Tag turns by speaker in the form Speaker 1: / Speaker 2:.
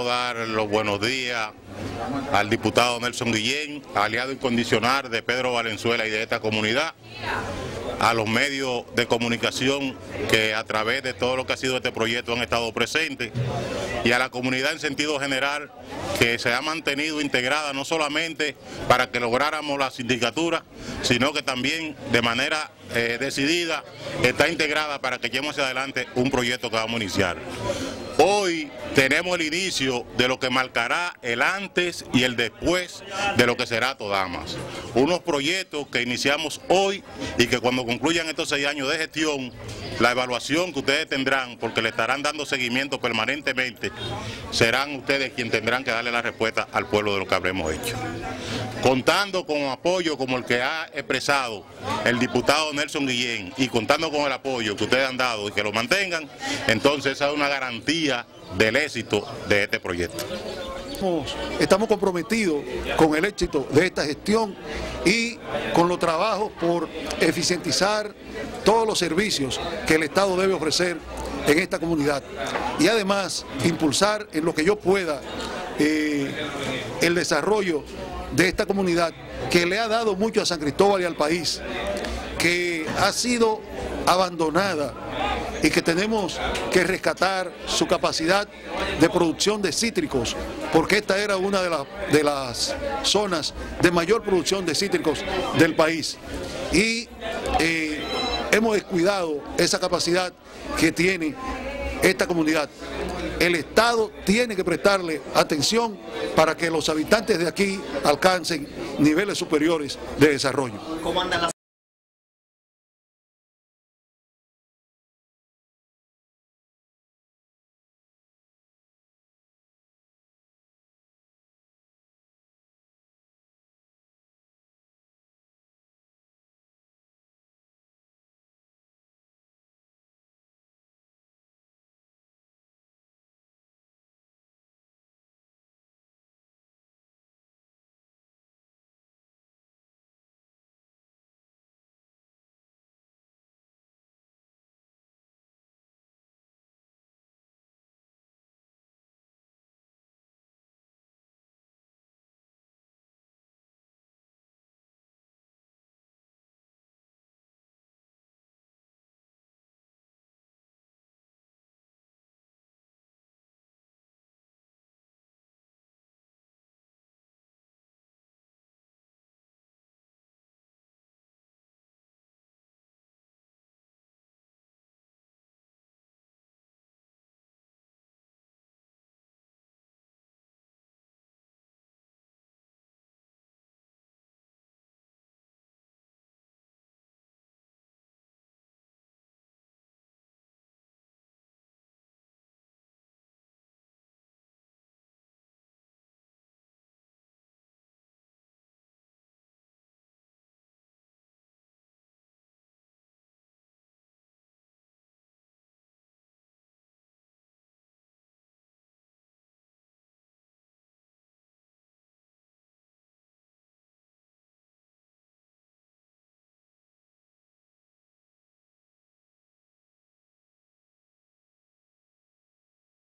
Speaker 1: Dar los buenos días al diputado Nelson Guillén, aliado incondicional de Pedro Valenzuela y de esta comunidad, a los medios de comunicación que a través de todo lo que ha sido este proyecto han estado presentes, y a la comunidad en sentido general que se ha mantenido integrada no solamente para que lográramos la sindicatura, sino que también de manera decidida está integrada para que llevemos hacia adelante un proyecto que vamos a iniciar. Hoy tenemos el inicio de lo que marcará el antes y el después de lo que será Todamas. Unos proyectos que iniciamos hoy y que cuando concluyan estos 6 años de gestión, la evaluación que ustedes tendrán, porque le estarán dando seguimiento permanentemente, serán ustedes quienes tendrán que darle la respuesta al pueblo de lo que habremos hecho. Contando con apoyo como el que ha expresado el diputado Nelson Guillén y contando con el apoyo que ustedes han dado y que lo mantengan, entonces esa es una garantía del éxito de este proyecto.
Speaker 2: Estamos comprometidos con el éxito de esta gestión y con los trabajos por eficientizar todos los servicios que el Estado debe ofrecer en esta comunidad y además impulsar en lo que yo pueda el desarrollo de esta comunidad que le ha dado mucho a San Cristóbal y al país, que ha sido abandonada y que tenemos que rescatar su capacidad de producción de cítricos, porque esta era una de las zonas de mayor producción de cítricos del país. Y hemos descuidado esa capacidad que tiene esta comunidad. El Estado tiene que prestarle atención para que los habitantes de aquí alcancen niveles superiores de desarrollo.
Speaker 3: ¿Cómo anda la